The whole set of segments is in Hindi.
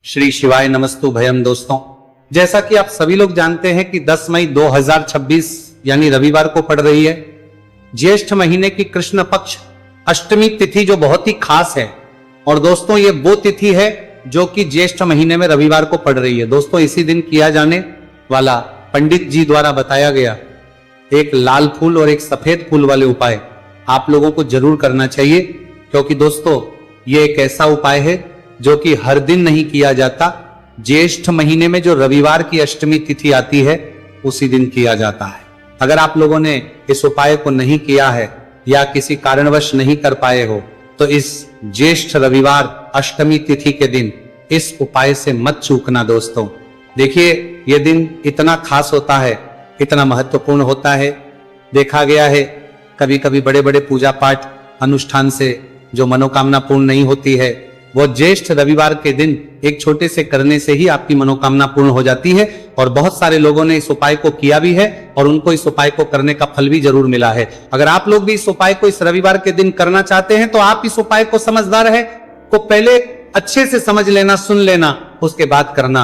श्री शिवाय नमस्तु भयम। दोस्तों, जैसा कि आप सभी लोग जानते हैं कि 10 मई 2026 यानी रविवार को पड़ रही है ज्येष्ठ महीने की कृष्ण पक्ष अष्टमी तिथि, जो बहुत ही खास है। और दोस्तों, ये वो तिथि है जो कि ज्येष्ठ महीने में रविवार को पड़ रही है। दोस्तों, इसी दिन किया जाने वाला पंडित जी द्वारा बताया गया एक लाल फूल और एक सफेद फूल वाले उपाय आप लोगों को जरूर करना चाहिए, क्योंकि दोस्तों ये एक ऐसा उपाय है जो कि हर दिन नहीं किया जाता। ज्येष्ठ महीने में जो रविवार की अष्टमी तिथि आती है उसी दिन किया जाता है। अगर आप लोगों ने इस उपाय को नहीं किया है या किसी कारणवश नहीं कर पाए हो तो इस ज्येष्ठ रविवार अष्टमी तिथि के दिन इस उपाय से मत चूकना। दोस्तों देखिए, यह दिन इतना खास होता है, इतना महत्वपूर्ण होता है। देखा गया है कभी कभी बड़े बड़े पूजा पाठ अनुष्ठान से जो मनोकामना पूर्ण नहीं होती है, वो ज्येष्ठ रविवार के दिन एक छोटे से करने से ही आपकी मनोकामना पूर्ण हो जाती है। और बहुत सारे लोगों ने इस उपाय को किया भी है और उनको इस उपाय को करने का फल भी जरूर मिला है। अगर आप लोग भी इस उपाय को इस रविवार के दिन करना चाहते हैं तो आप इस उपाय को समझदार है को पहले अच्छे से समझ लेना, सुन लेना, उसके बाद करना।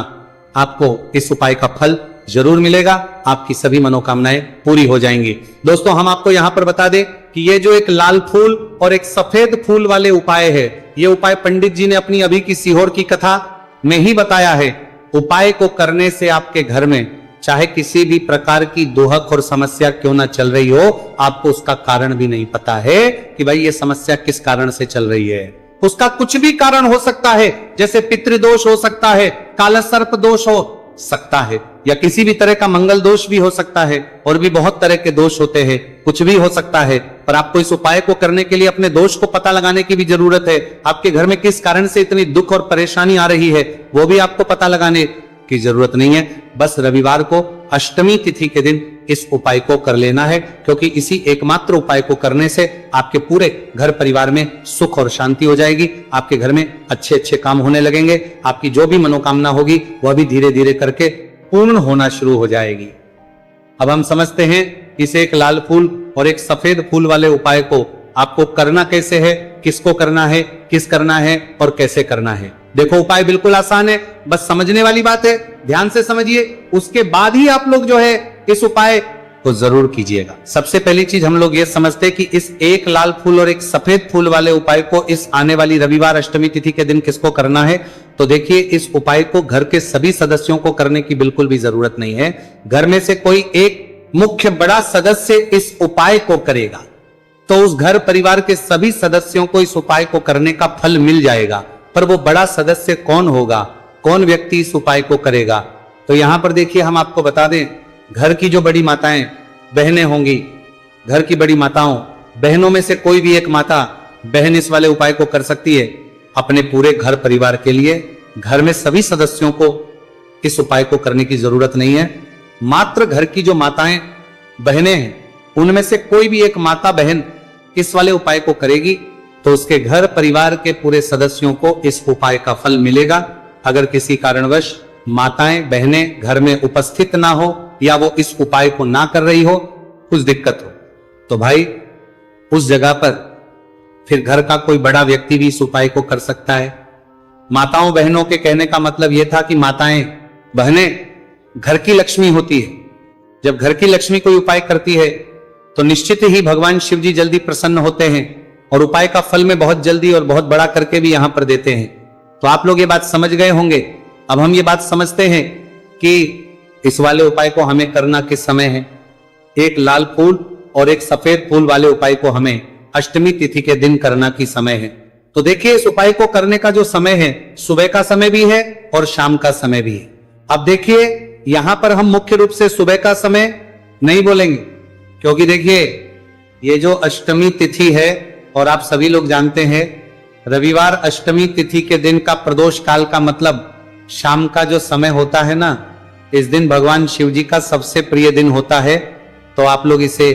आपको इस उपाय का फल जरूर मिलेगा, आपकी सभी मनोकामनाएं पूरी हो जाएंगी। दोस्तों, हम आपको यहां पर बता दें कि ये जो एक लाल फूल और एक सफेद फूल वाले उपाय है, ये उपाय पंडित जी ने अपनी अभी की सीहोर की कथा में ही बताया है। उपाय को करने से आपके घर में चाहे किसी भी प्रकार की दोहक और समस्या क्यों ना चल रही हो, आपको उसका कारण भी नहीं पता है कि भाई ये समस्या किस कारण से चल रही है। उसका कुछ भी कारण हो सकता है, जैसे पितृदोष हो सकता है, काला सर्प दोष हो सकता है, या किसी भी तरह का मंगल दोष भी हो सकता है, और भी बहुत तरह के दोष होते हैं, कुछ भी हो सकता है। पर आपको इस उपाय को करने के लिए अपने दोष को पता लगाने की भी जरूरत है। आपके घर में किस कारण से इतनी दुख और परेशानी आ रही है वो भी आपको पता लगाने की जरूरत नहीं है। बस रविवार को अष्टमी तिथि के दिन इस उपाय को कर लेना है, क्योंकि इसी एकमात्र उपाय को करने से आपके पूरे घर परिवार में सुख और शांति हो जाएगी। आपके घर में अच्छे अच्छे काम होने लगेंगे, आपकी जो भी मनोकामना होगी वह भी धीरे धीरे करके पूर्ण होना शुरू हो जाएगी। अब हम समझते हैं इस एक लाल फूल और एक सफेद फूल वाले उपाय को आपको करना कैसे है, किसको करना है, किस करना है और कैसे करना है। देखो, उपाय बिल्कुल आसान है, बस समझने वाली बात है, ध्यान से समझिए। उसके बाद ही आप लोग जो है इस उपाय को जरूर कीजिएगा। सबसे पहली चीज हम लोग ये समझते हैं कि इस एक लाल फूल और एक सफेद फूल वाले उपाय को इस आने वाली रविवार अष्टमी तिथि के दिन किसको करना है। तो देखिए, इस उपाय को घर के सभी सदस्यों को करने की बिल्कुल भी जरूरत नहीं है। घर में से कोई एक मुख्य बड़ा सदस्य इस उपाय को करेगा तो उस घर परिवार के सभी सदस्यों को इस उपाय को करने का फल मिल जाएगा। पर वो बड़ा सदस्य कौन होगा, कौन व्यक्ति इस उपाय को करेगा, तो यहां पर देखिए हम आपको बता दें, घर की जो बड़ी माताएं बहनें होंगी, घर की बड़ी माताओं बहनों में से कोई भी एक माता बहन इस वाले उपाय को कर सकती है। अपने पूरे घर परिवार के लिए घर में सभी सदस्यों को इस उपाय को करने की जरूरत नहीं है। मात्र घर की जो माताएं बहनें हैं उनमें से कोई भी एक माता बहन इस वाले उपाय को करेगी तो उसके घर परिवार के पूरे सदस्यों को इस उपाय का फल मिलेगा। अगर किसी कारणवश माताएं बहनें घर में उपस्थित ना हो या वो इस उपाय को ना कर रही हो, कुछ दिक्कत हो, तो भाई उस जगह पर फिर घर का कोई बड़ा व्यक्ति भी इस उपाय को कर सकता है। माताओं बहनों के कहने का मतलब यह था कि माताएं बहनें घर की लक्ष्मी होती है। जब घर की लक्ष्मी कोई उपाय करती है तो निश्चित ही भगवान शिव जी जल्दी प्रसन्न होते हैं और उपाय का फल में बहुत जल्दी और बहुत बड़ा करके भी यहां पर देते हैं। तो आप लोग ये बात समझ गए होंगे। अब हम ये बात समझते हैं कि इस वाले उपाय को हमें करना किस समय है। एक लाल फूल और एक सफेद फूल वाले उपाय को हमें अष्टमी तिथि के दिन करना की समय है। तो देखिए, इस उपाय को करने का जो समय है, सुबह का समय भी है और शाम का समय भी है। अब देखिए, यहां पर हम मुख्य रूप से सुबह का समय नहीं बोलेंगे, क्योंकि देखिए ये जो अष्टमी तिथि है और आप सभी लोग जानते हैं रविवार अष्टमी तिथि के दिन का प्रदोष काल का मतलब शाम का जो समय होता है ना, इस दिन भगवान शिव जी का सबसे प्रिय दिन होता है। तो आप लोग इसे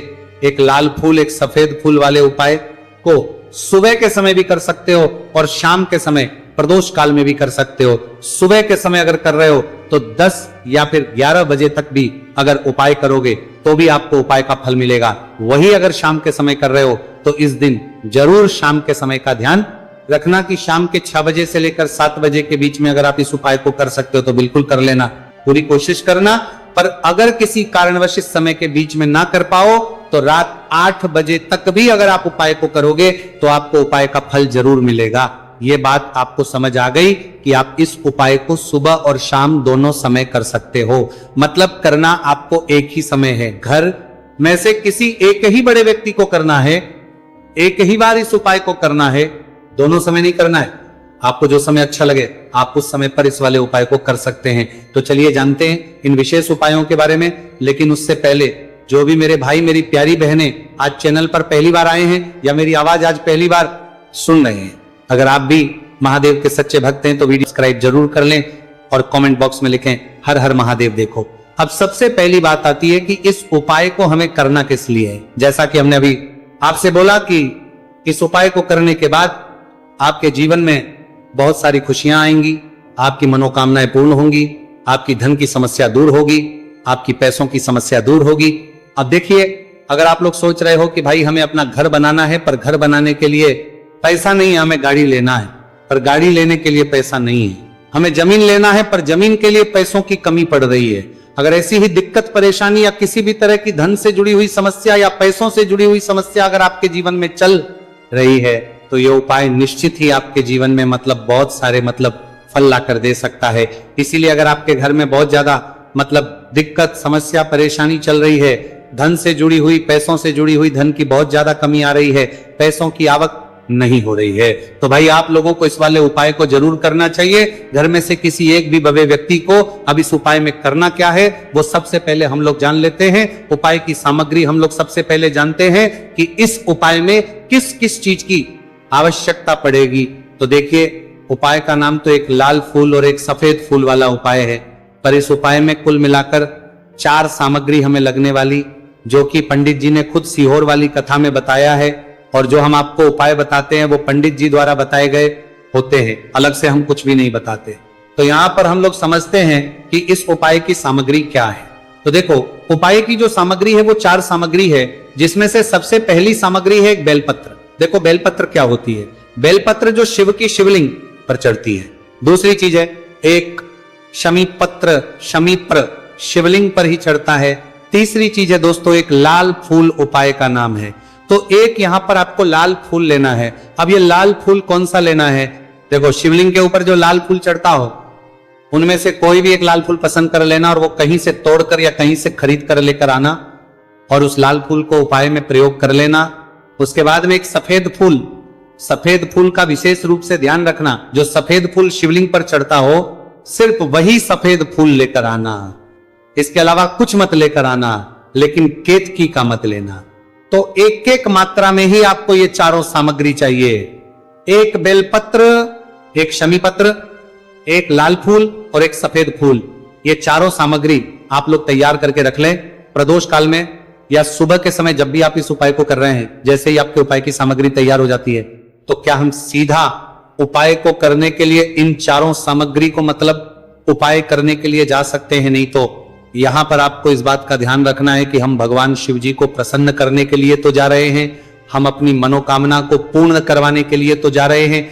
एक लाल फूल एक सफेद फूल वाले उपाय को सुबह के समय भी कर सकते हो और शाम के समय प्रदोष काल में भी कर सकते हो। सुबह के समय अगर कर रहे हो तो 10 या फिर 11 बजे तक भी अगर उपाय करोगे तो भी आपको उपाय का फल मिलेगा। वही अगर शाम के समय कर रहे हो तो इस दिन जरूर शाम के समय का ध्यान रखना कि शाम के 6 बजे से लेकर 7 बजे के बीच में अगर आप इस उपाय को कर सकते हो तो बिल्कुल कर लेना, पूरी कोशिश करना। पर अगर किसी कारणवश इस समय के बीच में ना कर पाओ तो रात 8 बजे तक भी अगर आप उपाय को करोगे तो आपको उपाय का फल जरूर मिलेगा। ये बात आपको समझ आ गई कि आप इस उपाय को सुबह और शाम दोनों समय कर सकते हो। मतलब करना आपको एक ही समय है, घर में से किसी एक ही बड़े व्यक्ति को करना है, एक ही बार इस उपाय को करना है, दोनों समय नहीं करना है। आपको जो समय अच्छा लगे आप उस समय पर इस वाले उपाय को कर सकते हैं। तो चलिए जानते हैं इन विशेष उपायों के बारे में। लेकिन उससे पहले जो भी मेरे भाई मेरी प्यारी बहनें आज चैनल पर पहली बार आए हैं या मेरी आवाज आज पहली बार सुन रहे हैं, अगर आप भी महादेव के सच्चे भक्त हैं तो वीडियो सब्सक्राइब जरूर कर लें और कमेंट बॉक्स में लिखें हर हर महादेव। देखो अब सबसे पहली बात आती है कि इस उपाय को हमें करना किस लिए है। जैसा कि हमने अभी आपसे बोला कि इस उपाय को करने के बाद आपके जीवन में बहुत सारी खुशियां आएंगी, आपकी मनोकामनाएं पूर्ण होंगी, आपकी धन की समस्या दूर होगी, आपकी पैसों की समस्या दूर होगी। अब देखिए, अगर आप लोग सोच रहे हो कि भाई हमें अपना घर बनाना है पर घर बनाने के लिए पैसा नहीं है, हमें गाड़ी लेना है पर गाड़ी लेने के लिए पैसा नहीं है, हमें जमीन लेना है पर जमीन के लिए पैसों की कमी पड़ रही है, अगर ऐसी ही दिक्कत परेशानी या किसी भी तरह की धन से जुड़ी हुई समस्या या पैसों से जुड़ी हुई समस्या अगर आपके जीवन में चल रही है तो यह उपाय निश्चित ही आपके जीवन में बहुत सारे फल ला कर दे सकता है। इसीलिए अगर आपके घर में बहुत ज्यादा दिक्कत समस्या परेशानी चल रही है, धन से जुड़ी हुई पैसों से जुड़ी हुई धन की बहुत ज्यादा कमी आ रही है, पैसों की आवक नहीं हो रही है, तो भाई आप लोगों को इस वाले उपाय को जरूर करना चाहिए। घर में से किसी एक भी भव्य व्यक्ति को अब इस उपाय में करना क्या है वो सबसे पहले हम लोग जान लेते हैं। उपाय की सामग्री हम लोग सबसे पहले जानते हैं कि इस उपाय में किस किस चीज की आवश्यकता पड़ेगी। तो देखिए, उपाय का नाम तो एक लाल फूल और एक सफेद फूल वाला उपाय है, पर इस उपाय में कुल मिलाकर 4 सामग्री हमें लगने वाली, जो कि पंडित जी ने खुद सीहोर वाली कथा में बताया है, और जो हम आपको उपाय बताते हैं वो पंडित जी द्वारा बताए गए होते हैं, अलग से हम कुछ भी नहीं बताते। तो यहां पर हम लोग समझते हैं कि इस उपाय की सामग्री क्या है। तो देखो, उपाय की जो सामग्री है वो 4 सामग्री है, जिसमें से सबसे पहली सामग्री है एक बेलपत्र। देखो बेलपत्र क्या होती है, बेलपत्र जो शिव की शिवलिंग पर चढ़ती है। दूसरी चीज है एक शमीपत्र, शमीप्र शिवलिंग पर ही चढ़ता है। तीसरी चीज है दोस्तों एक लाल फूल उपाय का नाम है। तो एक यहां पर आपको लाल फूल लेना है। अब ये लाल फूल कौन सा लेना है, देखो शिवलिंग के ऊपर जो लाल फूल चढ़ता हो उनमें से कोई भी एक लाल फूल पसंद कर लेना और वो कहीं से तोड़कर या कहीं से खरीद कर लेकर आना और उस लाल फूल को उपाय में प्रयोग कर लेना। उसके बाद में एक सफेद फूल, सफेद फूल का विशेष रूप से ध्यान रखना, जो सफेद फूल शिवलिंग पर चढ़ता हो सिर्फ वही सफेद फूल लेकर आना, इसके अलावा कुछ मत लेकर आना, लेकिन केतकी का मत लेना। तो एक एक मात्रा में ही आपको ये चारों सामग्री चाहिए, एक बेलपत्र, एक शमीपत्र, एक लाल फूल और एक सफेद फूल। ये चारों सामग्री आप लोग तैयार करके रख लें। प्रदोष काल में या सुबह के समय जब भी आप इस उपाय को कर रहे हैं, जैसे ही आपके उपाय की सामग्री तैयार हो जाती है तो क्या हम सीधा उपाय को करने के लिए इन चारों सामग्री को उपाय करने के लिए जा सकते हैं? नहीं, तो यहां पर आपको इस बात का ध्यान रखना है कि हम भगवान शिव जी को प्रसन्न करने के लिए तो जा रहे हैं, हम अपनी मनोकामना को पूर्ण करवाने के लिए तो जा रहे हैं,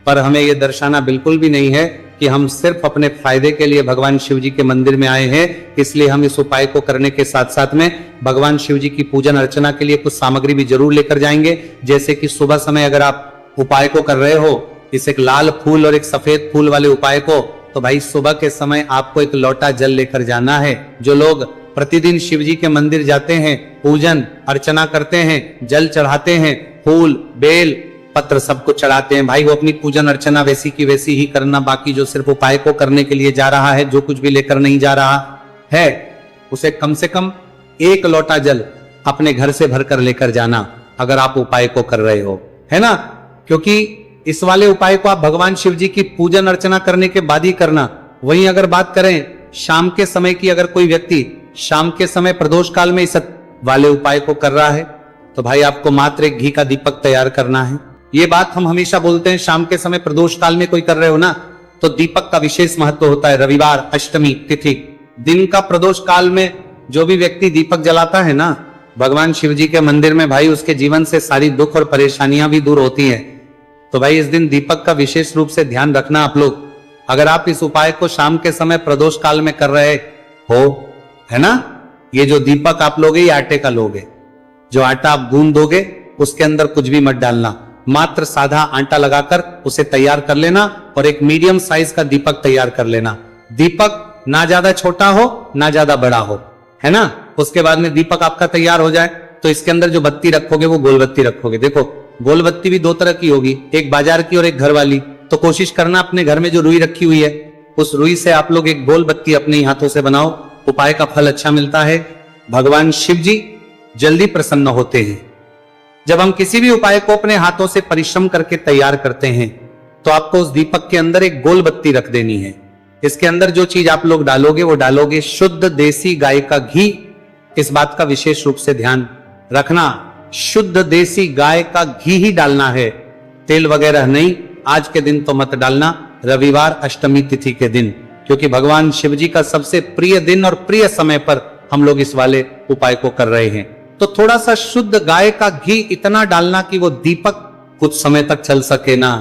पर हमें यह दर्शाना बिल्कुल भी नहीं है कि हम सिर्फ अपने फायदे के लिए भगवान शिव जी के मंदिर में आए हैं। इसलिए हम इस उपाय को करने के साथ साथ में भगवान शिव जी की पूजन अर्चना के लिए कुछ सामग्री भी जरूर लेकर जाएंगे। जैसे कि सुबह समय अगर आप उपाय को कर रहे हो, इस एक लाल फूल और एक सफेद फूल वाले उपाय को, तो भाई सुबह के समय आपको एक लोटा जल लेकर जाना है। जो लोग प्रतिदिन शिव जी के मंदिर जाते हैं, पूजन अर्चना करते हैं, जल चढ़ाते हैं, फूल बेल पत्र सब कुछ चढ़ाते हैं, भाई वो अपनी पूजन अर्चना वैसी की वैसी ही करना। बाकी जो सिर्फ उपाय को करने के लिए जा रहा है, जो कुछ भी लेकर नहीं जा रहा है, उसे कम से कम 1 लोटा जल अपने घर से भरकर लेकर जाना, अगर आप उपाय को कर रहे हो, है ना। क्योंकि इस वाले उपाय को आप भगवान शिव जी की पूजन अर्चना करने के बाद ही करना। वहीं अगर बात करें शाम के समय की, अगर कोई व्यक्ति शाम के समय प्रदोष काल में इस वाले उपाय को कर रहा है, तो भाई आपको मात्र एक घी का दीपक तैयार करना है। ये बात हम हमेशा बोलते हैं, शाम के समय प्रदोष काल में कोई कर रहे हो ना, तो दीपक का विशेष महत्व होता है। रविवार, अष्टमी तिथि, दिन का प्रदोष काल में जो भी व्यक्ति दीपक जलाता है ना भगवान शिव जी के मंदिर में, भाई उसके जीवन से सारी दुख और परेशानियां भी दूर होती हैं। तो भाई इस दिन दीपक का विशेष रूप से ध्यान रखना आप लोग। अगर आप इस उपाय को शाम के समय प्रदोष काल में कर रहे हो, है ना, ये जो दीपक आप लोगे ये आटे का लोगे। जो आटा आप गूंद दोगे उसके अंदर कुछ भी मत डालना, मात्र साधा आटा लगाकर उसे तैयार कर लेना और एक मीडियम साइज का दीपक तैयार कर लेना। दीपक ना ज्यादा छोटा हो ना ज्यादा बड़ा हो, है ना। उसके बाद में दीपक आपका तैयार हो जाए तो इसके अंदर जो बत्ती रखोगे वो गोल बत्ती रखोगे। देखो गोल बत्ती भी दो तरह की होगी, एक बाजार की और एक घर वाली। तो कोशिश करना अपने घर में जो रुई रखी हुई है उस रुई से आप लोग एक गोल बत्ती अपने ही हाथों से बनाओ। उपाय का फल अच्छा मिलता है। भगवान शिव जी जल्दी प्रसन्न होते हैं। जब हम किसी भी उपाय को अपने हाथों से परिश्रम करके तैयार करते हैं तो आपको उस दीपक के अंदर एक गोल बत्ती रख देनी है। इसके अंदर जो चीज आप लोग डालोगे वो डालोगे शुद्ध देसी गाय का घी। इस बात का विशेष रूप से ध्यान रखना, शुद्ध देसी गाय का घी ही डालना है, तेल वगैरह नहीं। आज के दिन तो मत डालना, रविवार अष्टमी तिथि के दिन, क्योंकि भगवान शिव जी का सबसे प्रिय दिन और प्रिय समय पर हम लोग इस वाले उपाय को कर रहे हैं। तो थोड़ा सा शुद्ध गाय का घी इतना डालना कि वो दीपक कुछ समय तक चल सके। ना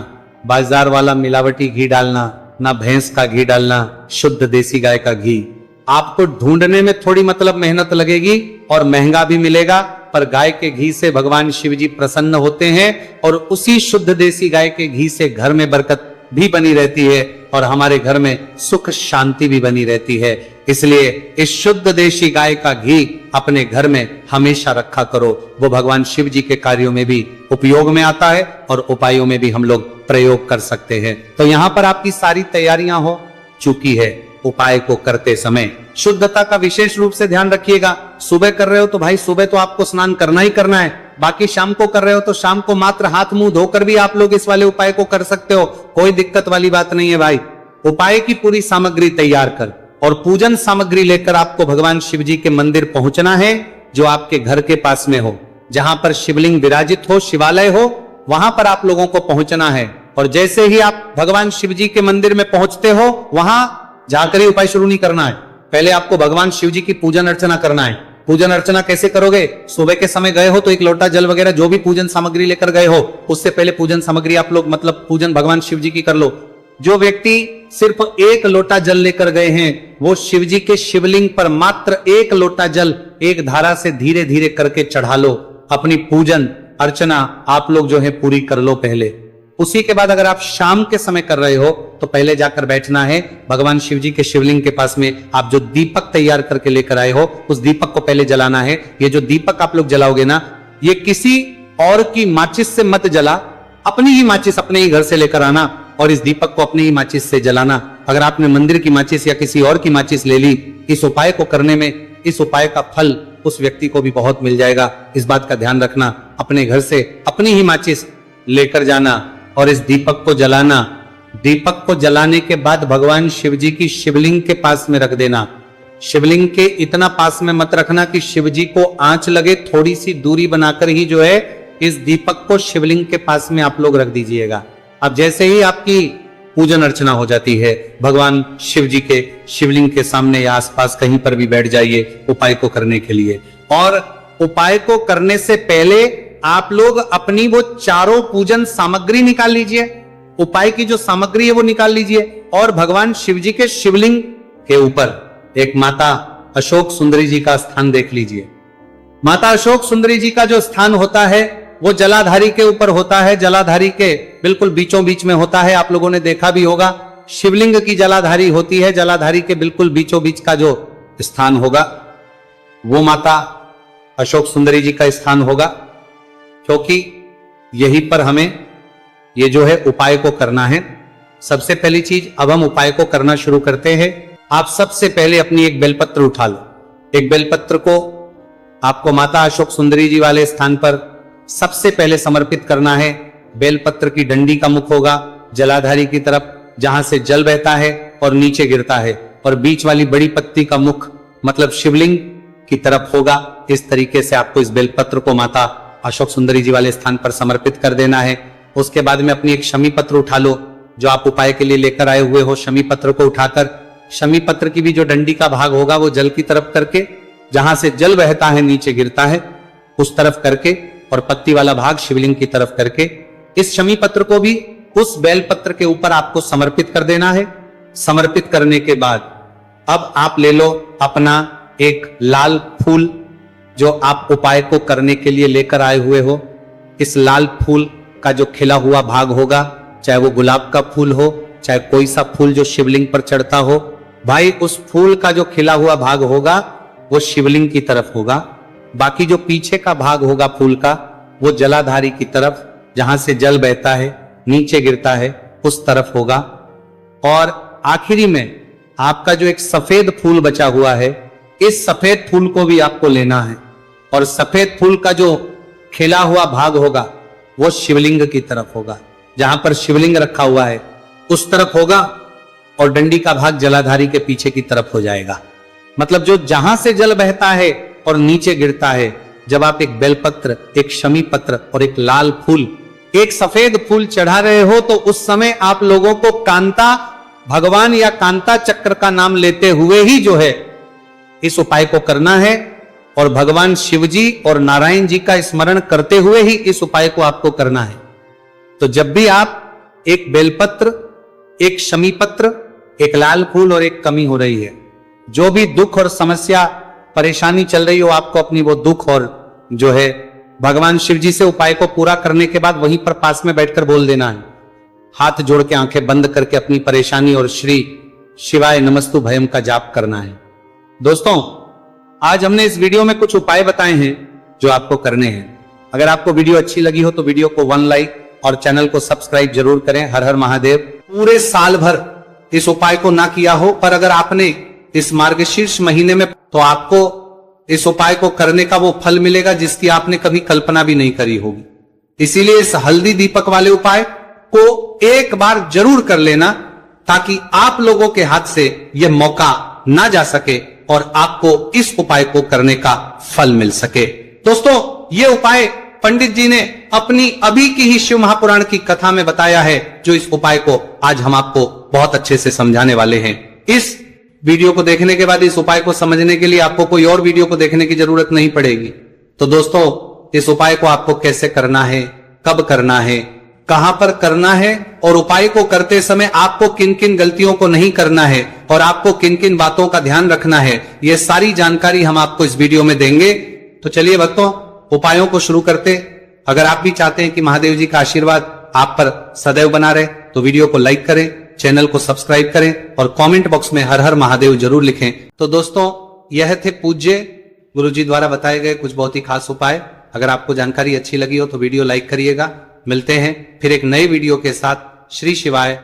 बाजार वाला मिलावटी घी डालना, ना भैंस का घी डालना, शुद्ध देसी गाय का घी। आपको ढूंढने में थोड़ी मतलब मेहनत लगेगी और महंगा भी मिलेगा, पर गाय के घी से भगवान शिव जी प्रसन्न होते हैं और उसी शुद्ध देसी गाय के घी से घर में बरकत भी बनी रहती है और हमारे घर में सुख शांति भी बनी रहती है। इसलिए इस शुद्ध देशी गाय का घी अपने घर में हमेशा रखा करो। वो भगवान शिव जी के कार्यों में भी उपयोग में आता है और उपायों में भी हम लोग प्रयोग कर सकते हैं। तो यहां पर आपकी सारी तैयारियां हो चुकी है। उपाय को करते समय शुद्धता का विशेष रूप से ध्यान रखिएगा। सुबह कर रहे हो तो भाई सुबह तो आपको स्नान करना ही करना है। बाकी शाम को कर रहे हो तो शाम को मात्र हाथ मुंह धोकर भी आप लोग इस वाले उपाय को कर सकते हो, कोई दिक्कत वाली बात नहीं है भाई। उपाय की पूरी सामग्री तैयार कर और पूजन सामग्री लेकर आपको भगवान शिव जी के मंदिर पहुंचना है, जो आपके घर के पास में हो, जहां पर शिवलिंग विराजित हो, शिवालय हो, वहां पर आप लोगों को पहुंचना है। और जैसे ही आप भगवान शिव जी के मंदिर में पहुंचते हो वहां जाकर ही उपाय शुरू नहीं करना है। पहले आपको भगवान शिव जी की पूजन अर्चना करना है। पूजन अर्चना कैसे करोगे? सुबह के समय गए हो तो एक लोटा जल वगैरह जो भी पूजन सामग्री लेकर गए हो उससे पहले पूजन सामग्री आप लोग मतलब पूजन भगवान शिव जी की कर लो। जो व्यक्ति सिर्फ एक लोटा जल लेकर गए हैं वो शिव जी के शिवलिंग पर मात्र एक लोटा जल एक धारा से धीरे धीरे करके चढ़ा लो। अपनी पूजन अर्चना आप लोग जो है पूरी कर लो पहले। उसी के बाद अगर आप शाम के समय कर रहे हो तो पहले जाकर बैठना है भगवान शिव जी के शिवलिंग के पास में। आप जो दीपक तैयार करके लेकर आए हो उस दीपक को पहले जलाना है। ये जो दीपक आप लोग जलाओगे ना, ये किसी और की माचिस से मत जला, अपनी ही माचिस अपने ही घर से लेकर आना और इस दीपक को अपनी ही माचिस से जलाना। अगर आपने मंदिर की माचिस या किसी और की माचिस ले ली, इस उपाय को करने में इस उपाय का फल उस व्यक्ति को भी बहुत मिल जाएगा। इस बात का ध्यान रखना। अपने घर से अपनी ही माचिस लेकर जाना और इस दीपक को जलाना। दीपक को जलाने के बाद भगवान शिव जी की शिवलिंग के पास में रख देना। शिवलिंग के इतना पास में मत रखना कि शिव जी को आंच लगे, थोड़ी सी दूरी बनाकर ही जो है इस दीपक को शिवलिंग के पास में आप लोग रख दीजिएगा। अब जैसे ही आपकी पूजन अर्चना हो जाती है, भगवान शिव जी के शिवलिंग के सामने या आसपास कहीं पर भी बैठ जाइए उपाय को करने के लिए। और उपाय को करने से पहले आप लोग अपनी वो चारों पूजन सामग्री निकाल लीजिए। उपाय की जो सामग्री है वो निकाल लीजिए और भगवान शिव जी के शिवलिंग के ऊपर एक माता अशोक सुंदरी जी का स्थान देख लीजिए। माता अशोक सुंदरी जी का जो स्थान होता है वो जलाधारी के ऊपर होता है। जलाधारी के बिल्कुल बीचों बीच में होता है। आप लोगों ने देखा भी होगा शिवलिंग की जलाधारी होती है। जलाधारी के बिल्कुल बीचों बीच का जो स्थान होगा वो माता अशोक सुंदरी जी का स्थान होगा, क्योंकि यहीं पर हमें ये जो है उपाय को करना है। सबसे पहली चीज, अब हम उपाय को करना शुरू करते हैं। आप सबसे पहले अपनी एक बेलपत्र उठा लो। एक बेलपत्र को आपको माता अशोक सुंदरी जी वाले स्थान पर सबसे पहले समर्पित करना है। बेलपत्र की डंडी का मुख होगा जलाधारी की तरफ, जहां से जल बहता है और नीचे गिरता है, और बीच वाली बड़ी पत्ती का मुख मतलब शिवलिंग की तरफ होगा। इस तरीके से आपको इस बेलपत्र को माता अशोक सुंदरी जी वाले स्थान पर समर्पित कर देना है। उसके बाद में अपनी एक शमी पत्र उठा लो जो आप उपाय के लिए लेकर आए हुए हो। शमी पत्र को उठाकर शमी पत्र की भी जो डंडी का भाग होगा वो जल की तरफ करके, जहां से जल बहता है नीचे गिरता है उस तरफ करके, और पत्ती वाला भाग शिवलिंग की तरफ करके इस शमी पत्र को भी उस बेल पत्र के ऊपर आपको समर्पित कर देना है। समर्पित करने के बाद अब आप ले लो अपना एक लाल फूल जो आप उपाय को करने के लिए लेकर आए हुए हो। इस लाल फूल का जो खिला हुआ भाग होगा, चाहे वो गुलाब का फूल हो, चाहे कोई सा फूल जो शिवलिंग पर चढ़ता हो, भाई उस फूल का जो खिला हुआ भाग होगा वो शिवलिंग की तरफ होगा। बाकी जो पीछे का भाग होगा फूल का, वो जलाधारी की तरफ, जहां से जल बहता है नीचे गिरता है, उस तरफ होगा। और आखिरी में आपका जो एक सफेद फूल बचा हुआ है, इस सफेद फूल को भी आपको लेना है और सफेद फूल का जो खिला हुआ भाग होगा वो शिवलिंग की तरफ होगा। जहां पर शिवलिंग रखा हुआ है उस तरफ होगा और डंडी का भाग जलाधारी के पीछे की तरफ हो जाएगा। मतलब जो जहां से जल बहता है और नीचे गिरता है, जब आप एक बेलपत्र, एक शमी पत्र और एक लाल फूल, एक सफेद फूल चढ़ा रहे हो, तो उस समय आप लोगों को कांता भगवान या कांता चक्र का नाम लेते हुए ही जो है इस उपाय को करना है और भगवान शिव जी और नारायण जी का स्मरण करते हुए ही इस उपाय को आपको करना है। तो जब भी आप एक बेलपत्र, एक शमी पत्र, एक लाल फूल और एक कमी हो रही है, जो भी दुख और समस्या परेशानी चल रही हो, आपको अपनी वो दुख और जो है भगवान शिव जी से उपाय को पूरा करने के बाद वहीं पर पास में बैठकर बोल देना है। हाथ जोड़ के आंखें बंद करके अपनी परेशानी और श्री शिवाय नमस्तु भयम का जाप करना है। दोस्तों, आज हमने इस वीडियो में कुछ उपाय बताए हैं जो आपको करने हैं। अगर आपको वीडियो अच्छी लगी हो तो वीडियो को 1 लाइक और चैनल को सब्सक्राइब जरूर करें। हर हर महादेव। पूरे साल भर इस उपाय को ना किया हो, पर अगर आपने इस मार्गशीर्ष महीने में, तो आपको इस उपाय को करने का वो फल मिलेगा जिसकी आपने कभी कल्पना भी नहीं करी होगी। इसीलिए इस हल्दी दीपक वाले उपाय को एक बार जरूर कर लेना, ताकि आप लोगों के हाथ से यह मौका ना जा सके और आपको इस उपाय को करने का फल मिल सके। दोस्तों, ये उपाय पंडित जी ने अपनी अभी की ही शिव महापुराण की कथा में बताया है, जो इस उपाय को आज हम आपको बहुत अच्छे से समझाने वाले हैं। इस वीडियो को देखने के बाद इस उपाय को समझने के लिए आपको कोई और वीडियो को देखने की जरूरत नहीं पड़ेगी। तो दोस्तों, इस उपाय को आपको कैसे करना है, कब करना है, कहां पर करना है और उपाय को करते समय आपको किन किन गलतियों को नहीं करना है और आपको किन किन बातों का ध्यान रखना है, यह सारी जानकारी हम आपको इस वीडियो में देंगे। तो चलिए भक्तों, उपायों को शुरू करते। अगर आप भी चाहते हैं कि महादेव जी का आशीर्वाद आप पर सदैव बना रहे, तो वीडियो को लाइक करें, चैनल को सब्सक्राइब करें और कमेंट बॉक्स में हर हर महादेव जरूर लिखें। तो दोस्तों, यह थे पूज्य गुरु जी द्वारा बताए गए कुछ बहुत ही खास उपाय। अगर आपको जानकारी अच्छी लगी हो तो वीडियो लाइक करिएगा। मिलते हैं फिर एक नए वीडियो के साथ। श्री शिवाय।